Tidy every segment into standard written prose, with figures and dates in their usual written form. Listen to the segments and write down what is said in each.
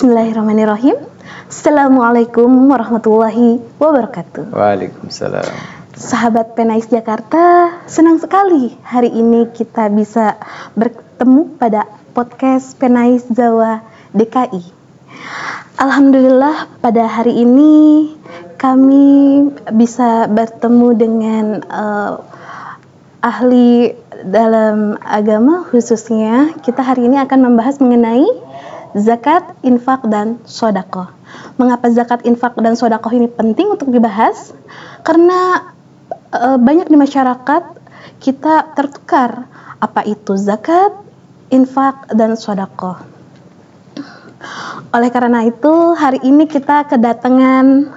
Bismillahirrahmanirrahim. Assalamualaikum warahmatullahi wabarakatuh. Waalaikumsalam. Sahabat Penais Jakarta, senang sekali hari ini kita bisa bertemu pada podcast Penais Jawa DKI. Alhamdulillah pada hari ini kami bisa bertemu dengan ahli dalam agama, khususnya kita hari ini akan membahas mengenai zakat, infak, dan sodaqoh. Mengapa zakat, infak, dan sodaqoh ini penting untuk dibahas? Karena banyak di masyarakat kita tertukar apa itu zakat, infak, dan sodaqoh. Oleh karena itu hari ini kita kedatangan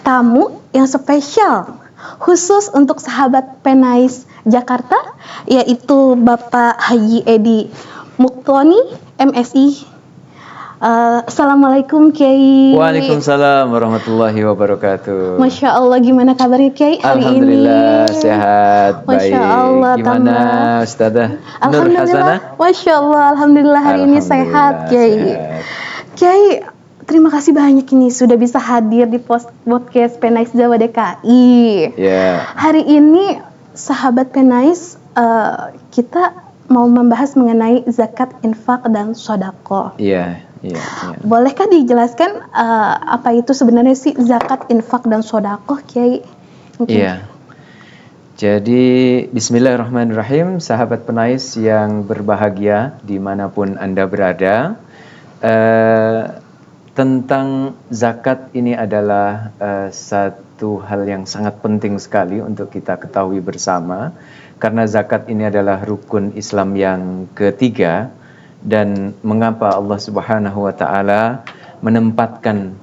tamu yang spesial khusus untuk sahabat Penais Jakarta, yaitu Bapak Haji Edi Muktoni, MSI. Assalamualaikum Kiai. Waalaikumsalam warahmatullahi wabarakatuh. Masya Allah, gimana kabarnya Kiai hari ini? Alhamdulillah sehat, Masya baik. Allah, Gimana Ustazah Nur Hasanah? Masya Allah, Alhamdulillah hari ini sehat Kiai. Kiai, terima kasih banyak ini sudah bisa hadir di podcast Penais Jawa DKI. Hari ini sahabat Penais, kita mau membahas mengenai zakat, infak, dan sodaqoh. Iya. Bolehkah dijelaskan apa itu sebenarnya sih zakat, infak, dan sodaqoh, Kiai? Iya. Jadi Bismillahirrahmanirrahim, sahabat Penais yang berbahagia dimanapun Anda berada. Tentang zakat ini adalah satu hal yang sangat penting sekali untuk kita ketahui bersama, karena zakat ini adalah rukun Islam yang ketiga. Dan mengapa Allah Subhanahu wa Ta'ala menempatkan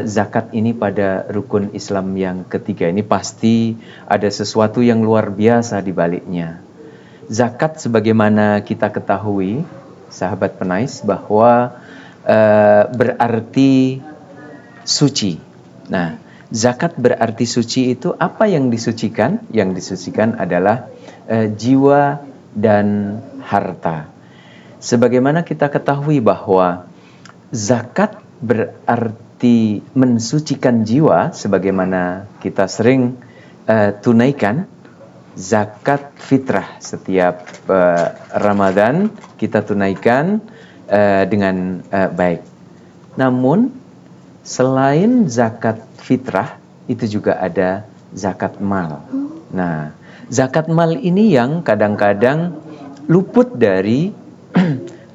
zakat ini pada rukun Islam yang ketiga? Ini pasti ada sesuatu yang luar biasa di baliknya. Zakat sebagaimana kita ketahui, sahabat Penais, bahwa berarti suci. Nah, zakat berarti suci itu apa yang disucikan? Yang disucikan adalah jiwa dan harta. Sebagaimana kita ketahui bahwa zakat berarti mensucikan jiwa, sebagaimana kita sering tunaikan zakat fitrah setiap Ramadan kita tunaikan dengan baik. Namun selain zakat fitrah itu juga ada zakat mal. Nah, zakat mal ini yang kadang-kadang luput dari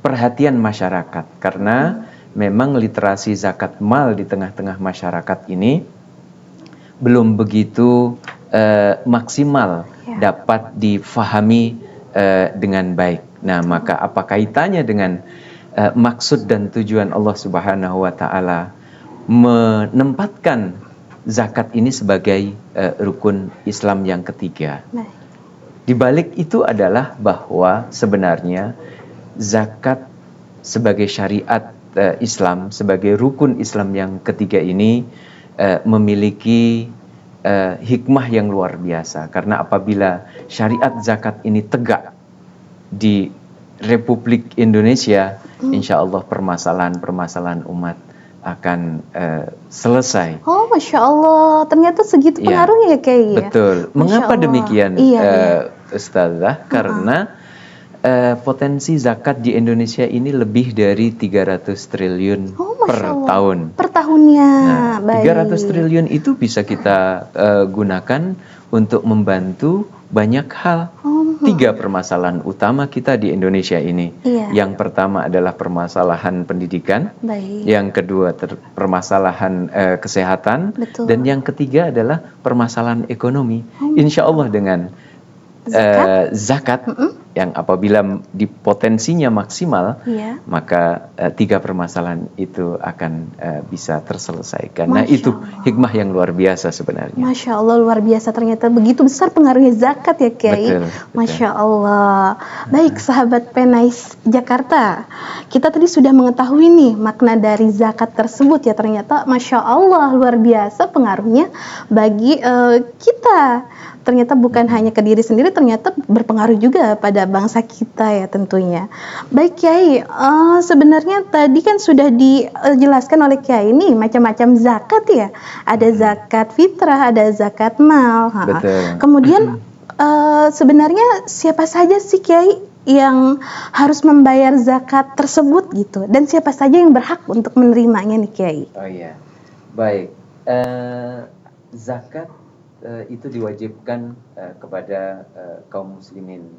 perhatian masyarakat, karena memang literasi zakat mal di tengah-tengah masyarakat ini belum begitu maksimal dapat difahami dengan baik. Nah, maka apa kaitannya dengan maksud dan tujuan Allah Subhanahu wa Ta'ala menempatkan zakat ini sebagai rukun Islam yang ketiga? Di balik itu adalah bahwa sebenarnya zakat sebagai syariat Islam, sebagai rukun Islam yang ketiga ini memiliki hikmah yang luar biasa. Karena apabila syariat zakat ini tegak di Republik Indonesia, insya Allah permasalahan-permasalahan umat akan selesai. Oh, Masya Allah, ternyata segitu pengaruhnya ya Kiai. Betul. Mengapa demikian, Ustazah? Karena potensi zakat di Indonesia ini lebih dari 300 triliun per tahun. Per tahunnya. Nah, 300 triliun itu bisa kita gunakan untuk membantu banyak hal. 3 permasalahan utama kita di Indonesia ini. Yang pertama adalah permasalahan pendidikan. Yang kedua permasalahan kesehatan. Dan yang ketiga adalah permasalahan ekonomi. Insya Allah dengan zakat yang apabila di potensinya maksimal, maka 3 permasalahan itu akan bisa terselesaikan. Nah, itu hikmah yang luar biasa sebenarnya. Masya Allah, luar biasa, ternyata begitu besar pengaruhnya zakat ya Kiai. Masya Allah. Baik sahabat Penais Jakarta, kita tadi sudah mengetahui nih makna dari zakat tersebut ya, ternyata Masya Allah luar biasa pengaruhnya bagi kita, ternyata bukan hanya ke diri sendiri, ternyata berpengaruh juga pada bangsa kita ya tentunya. Baik Kiai, sebenarnya tadi kan sudah dijelaskan oleh Kiai ini macam-macam zakat ya. Ada zakat fitrah, ada zakat mal. Betul. Kemudian sebenarnya siapa saja sih Kiai yang harus membayar zakat tersebut gitu, dan siapa saja yang berhak untuk menerimanya nih Kiai? Oh iya, baik. Zakat itu diwajibkan kepada kaum muslimin,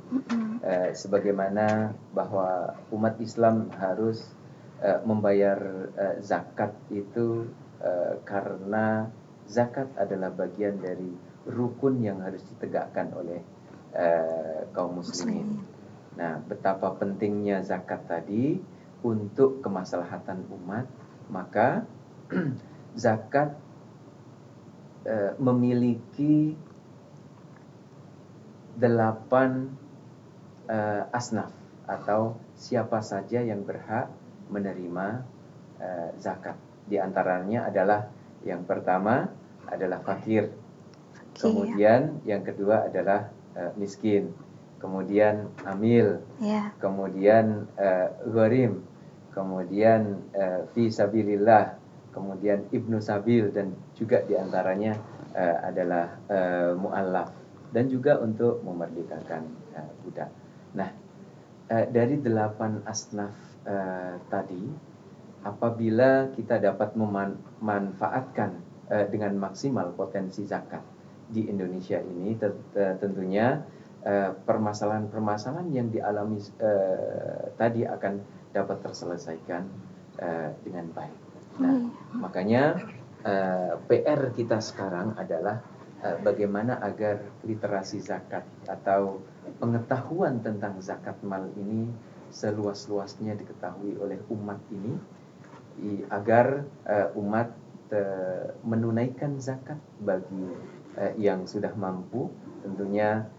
sebagaimana bahwa umat Islam harus membayar zakat itu karena zakat adalah bagian dari rukun yang harus ditegakkan oleh kaum muslimin. Nah, betapa pentingnya zakat tadi untuk kemaslahatan umat, maka zakat memiliki 8 asnaf atau siapa saja yang berhak menerima zakat. Di antaranya adalah yang pertama adalah fakir, kemudian yang kedua adalah miskin, kemudian amil, kemudian gharim, kemudian fi sabilillah, kemudian ibnu sabil, dan juga diantaranya adalah mu'allaf, dan juga untuk memerdekakan budak. Nah, dari 8 asnaf tadi, apabila kita dapat memanfaatkan dengan maksimal potensi zakat di Indonesia ini, tentunya permasalahan-permasalahan yang dialami tadi akan dapat terselesaikan dengan baik. Nah, makanya PR kita sekarang adalah bagaimana agar literasi zakat atau pengetahuan tentang zakat mal ini seluas-luasnya diketahui oleh umat ini, agar umat menunaikan zakat bagi yang sudah mampu, tentunya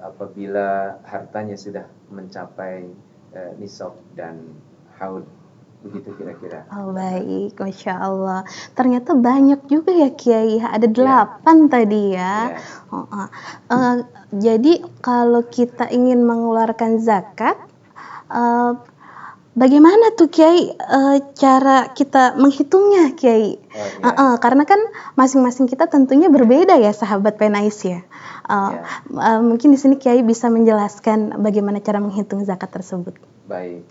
apabila hartanya sudah mencapai nisab dan haul. Begitu kira-kira. Oh baik, Masya Allah. Ternyata banyak juga ya Kiai, ada 8 tadi ya. Jadi kalau kita ingin mengeluarkan zakat, bagaimana tuh Kiai cara kita menghitungnya Kiai? Karena kan masing-masing kita tentunya berbeda ya sahabat Penais ya. Mungkin di sini Kiai bisa menjelaskan bagaimana cara menghitung zakat tersebut. Baik.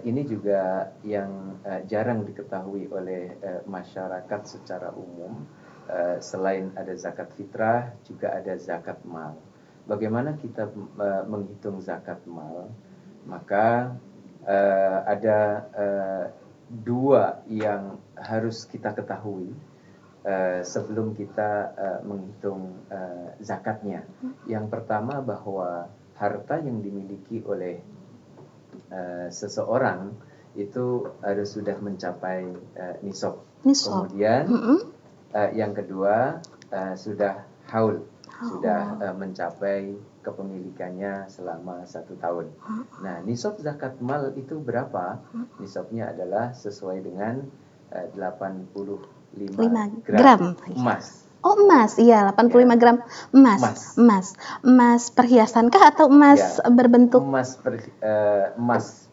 Ini juga yang jarang diketahui oleh masyarakat secara umum. Selain ada zakat fitrah, juga ada zakat mal. Bagaimana kita menghitung zakat mal? Maka ada 2 yang harus kita ketahui sebelum kita menghitung zakatnya. Yang pertama, bahwa harta yang dimiliki oleh seseorang itu harus sudah mencapai nisab. Kemudian yang kedua sudah haul, sudah mencapai kepemilikannya selama 1 tahun. Nah, nisab zakat mal itu berapa? Nisabnya adalah sesuai dengan 85 gram emas. Oh emas, iya 85 gram emas. Emas perhiasankah atau emas berbentuk? Emas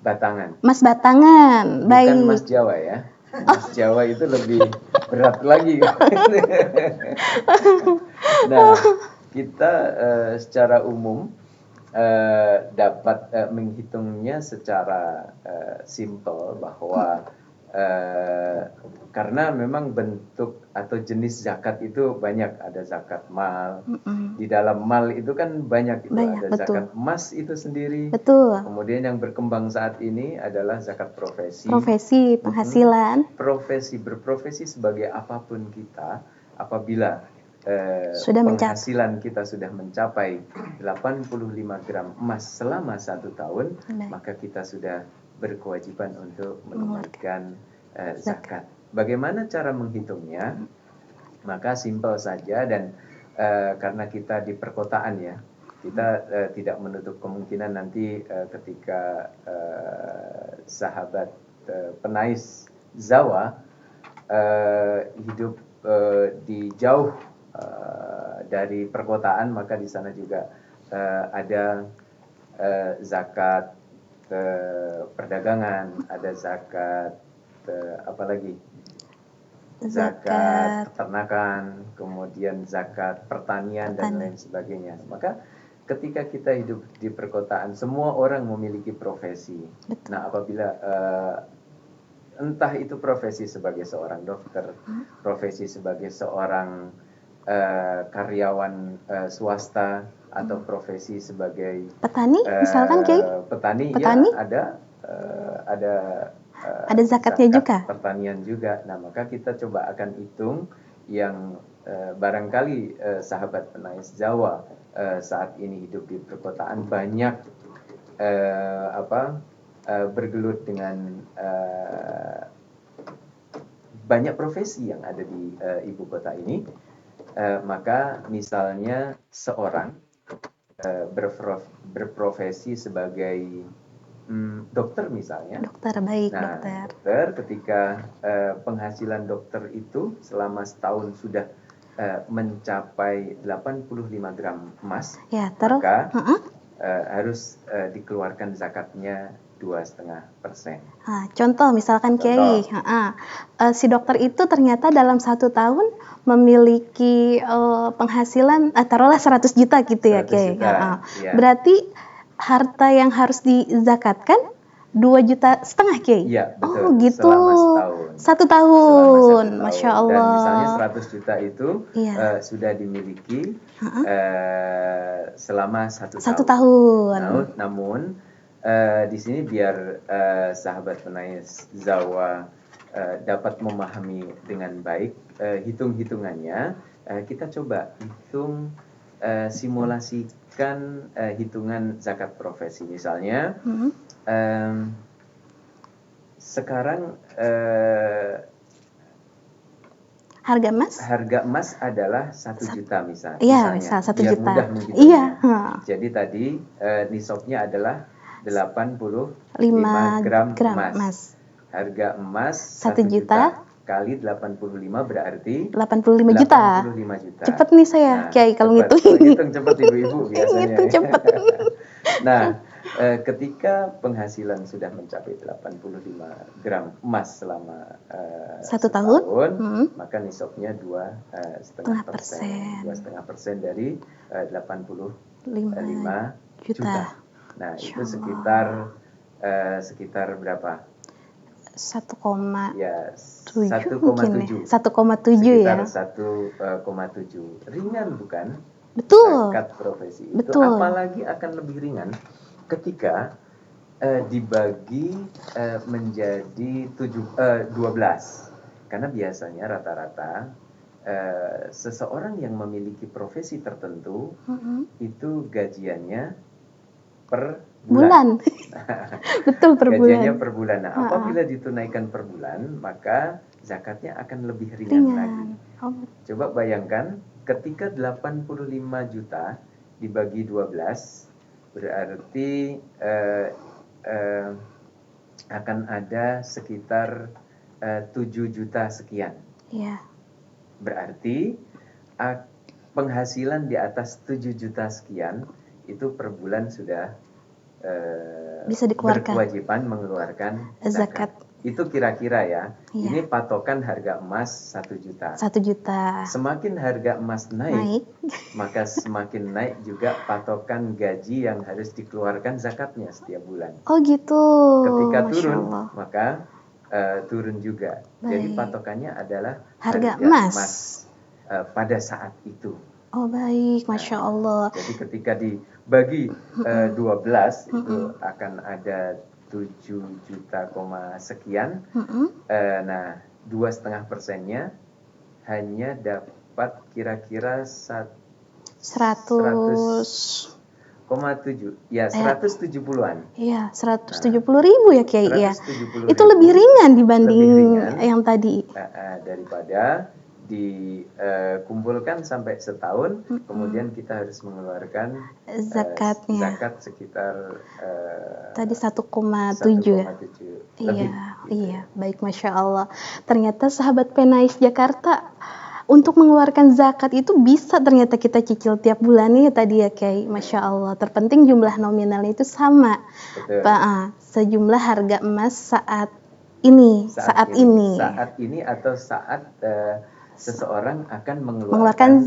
batangan. Emas batangan, baik. Bukan emas Jawa ya. Emas Jawa itu lebih berat lagi. Nah, kita secara umum dapat menghitungnya secara simple, bahwa karena memang bentuk atau jenis zakat itu banyak. Ada zakat mal. Di dalam mal itu kan banyak itu. Ada zakat emas itu sendiri. Kemudian yang berkembang saat ini adalah zakat profesi. Profesi, penghasilan. Berprofesi sebagai apapun kita, apabila sudah penghasilan kita sudah mencapai 85 gram emas selama 1 tahun, maka kita sudah berkewajiban untuk menunaikan zakat. Bagaimana cara menghitungnya? Maka simpel saja, dan karena kita di perkotaan ya, kita tidak menutup kemungkinan nanti ketika sahabat Penais Zawa hidup di jauh dari perkotaan, maka di sana juga ada zakat perdagangan, ada zakat apa lagi? Zakat peternakan, kemudian zakat pertanian dan lain sebagainya. Maka ketika kita hidup di perkotaan, semua orang memiliki profesi. Betul. Nah, apabila entah itu profesi sebagai seorang dokter, profesi sebagai seorang karyawan swasta, atau profesi sebagai petani, misalkan Kiai. Petani, ya ada zakatnya juga. Pertanian juga. Nah, maka kita coba akan hitung yang barangkali sahabat Penais Jawa saat ini hidup di perkotaan banyak bergelut dengan banyak profesi yang ada di ibu kota ini. Maka misalnya seorang berprofesi sebagai dokter misalnya. Dokter, baik. Nah, dokter ketika penghasilan dokter itu selama setahun sudah mencapai 85 gram emas, ya, maka harus dikeluarkan zakatnya 2,5%. Contoh misalkan Kiai, si dokter itu ternyata dalam 1 tahun memiliki penghasilan taruhlah 100 juta gitu ya Kiai. Ya. Berarti harta yang harus dizakatkan 2,5 juta Kiai. Iya, betul. Oh gitu. Selama 1 tahun. Masya Allah. Dan misalnya 100 juta itu sudah dimiliki selama 1 tahun. Namun di sini biar sahabat Penais Jawa dapat memahami dengan baik hitung-hitungannya, kita coba hitung simulasikan hitungan zakat profesi. Misalnya sekarang harga emas adalah 1 juta misalnya. Iya, misal 1 juta. Mudah menghitungnya. Jadi tadi nisabnya adalah 85 gram emas. Harga emas 1 juta kali 85 berarti 85 juta. Cepet nih saya, Kiai, kalau ngitung ini. Hitung cepet ibu-ibu biasanya. Ngitung cepet. Nah, ketika penghasilan sudah mencapai 85 gram emas selama 1 tahun, maka nisabnya 2,5%. 2,5% dari 85 juta. Nah, itu sekitar berapa? 1,7 ya. Sekitar 1,7 Ringan bukan? Betul. Zakat profesi. Betul. Itu apalagi akan lebih ringan ketika dibagi menjadi 12. Karena biasanya rata-rata seseorang yang memiliki profesi tertentu itu gajiannya per bulan. Betul, per bulan. Gajiannya per bulan. Nah, apabila ditunaikan per bulan, maka zakatnya akan lebih ringan lagi. Coba bayangkan ketika 85 juta dibagi 12 berarti akan ada sekitar 7 juta sekian. Iya. Berarti penghasilan di atas 7 juta sekian itu per bulan sudah bisa dikeluarkan. Berkewajiban mengeluarkan zakat. Itu kira-kira ya. Ini patokan harga emas 1 juta. 1 juta. Semakin harga emas naik, maka semakin naik juga patokan gaji yang harus dikeluarkan zakatnya setiap bulan. Oh gitu. Ketika turun, maka turun juga. Jadi patokannya adalah harga emas pada saat itu. Oh baik, Masya Allah. Jadi ketika dibagi 12 itu akan ada 7 juta sekian. Nah, 2,5%-nya hanya dapat kira-kira 100,7. Ya, 170-an. Iya, 170.000 ya Kiai ya. 170.000. Itu lebih ringan dibanding yang tadi. Daripada dikumpulkan sampai setahun, kemudian kita harus mengeluarkan zakatnya. Zakat sekitar tadi 1,7 ya. Iya, baik, Masya Allah. Ternyata sahabat Penais Jakarta Untuk mengeluarkan zakat itu bisa ternyata kita cicil tiap bulannya tadi ya Kiai. Masya Allah. Terpenting jumlah nominalnya itu sama. Sejumlah harga emas saat ini. Saat ini atau saat seseorang akan mengeluarkan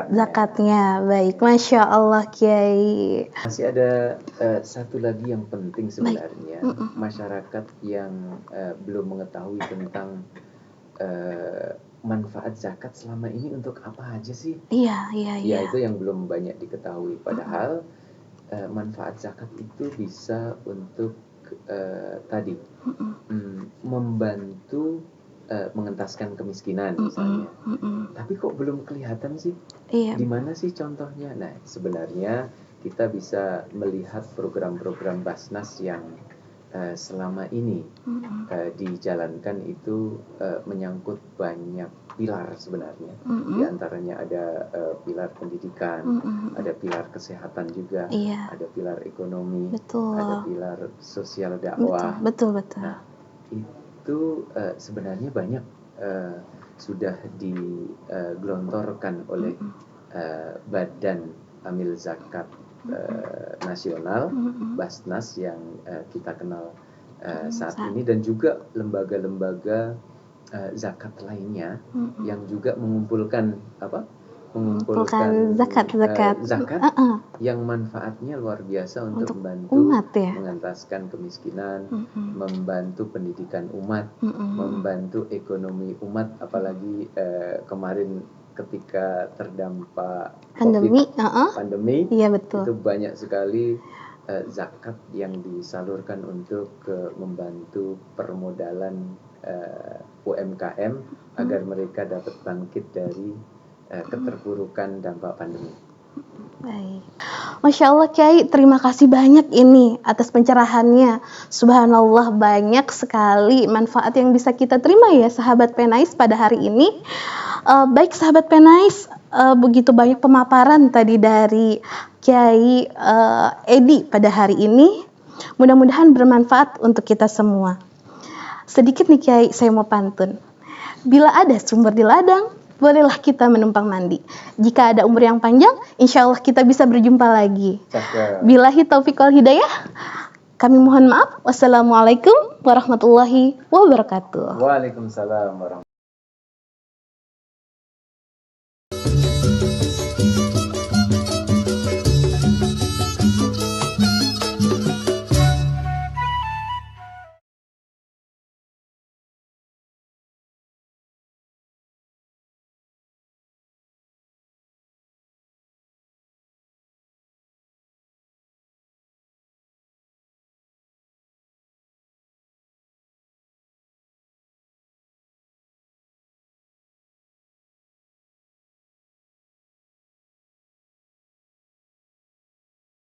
zakatnya. Baik, Masya Allah Kiai. Masih ada satu lagi yang penting sebenarnya. Masyarakat yang belum mengetahui tentang manfaat zakat selama ini untuk apa aja sih? Iya. Itu yang belum banyak diketahui. Padahal manfaat zakat itu bisa untuk membantu mengentaskan kemiskinan misalnya. Tapi kok belum kelihatan sih? Di mana sih contohnya? Nah, sebenarnya kita bisa melihat program-program Basnas yang selama ini dijalankan itu menyangkut banyak pilar sebenarnya. Di antaranya ada pilar pendidikan, ada pilar kesehatan juga, ada pilar ekonomi, ada pilar sosial dakwah. Betul. Nah, itu sebenarnya banyak sudah digelontorkan oleh Badan Amil Zakat Nasional, Basnas yang kita kenal saat ini, dan juga lembaga-lembaga zakat lainnya yang juga mengumpulkan zakat yang manfaatnya luar biasa untuk membantu umat, mengentaskan kemiskinan, membantu pendidikan umat, membantu ekonomi umat, apalagi kemarin ketika terdampak pandemi, itu banyak sekali zakat yang disalurkan untuk membantu permodalan UMKM agar mereka dapat bangkit dari keterpurukan dampak pandemi. Baik. Masya Allah Kiai, terima kasih banyak ini atas pencerahannya. Subhanallah, banyak sekali manfaat yang bisa kita terima ya sahabat Penais pada hari ini. Baik sahabat Penais, begitu banyak pemaparan tadi dari Kiai Edi pada hari ini. Mudah-mudahan bermanfaat untuk kita semua. Sedikit nih Kiai, saya mau pantun. Bila ada sumber di ladang, bolehlah kita menumpang mandi. Jika ada umur yang panjang, insya Allah kita bisa berjumpa lagi. Billahi taufiq wal hidayah. Kami mohon maaf. Wassalamualaikum warahmatullahi wabarakatuh. Waalaikumsalam warahmatullahi wabarakatuh.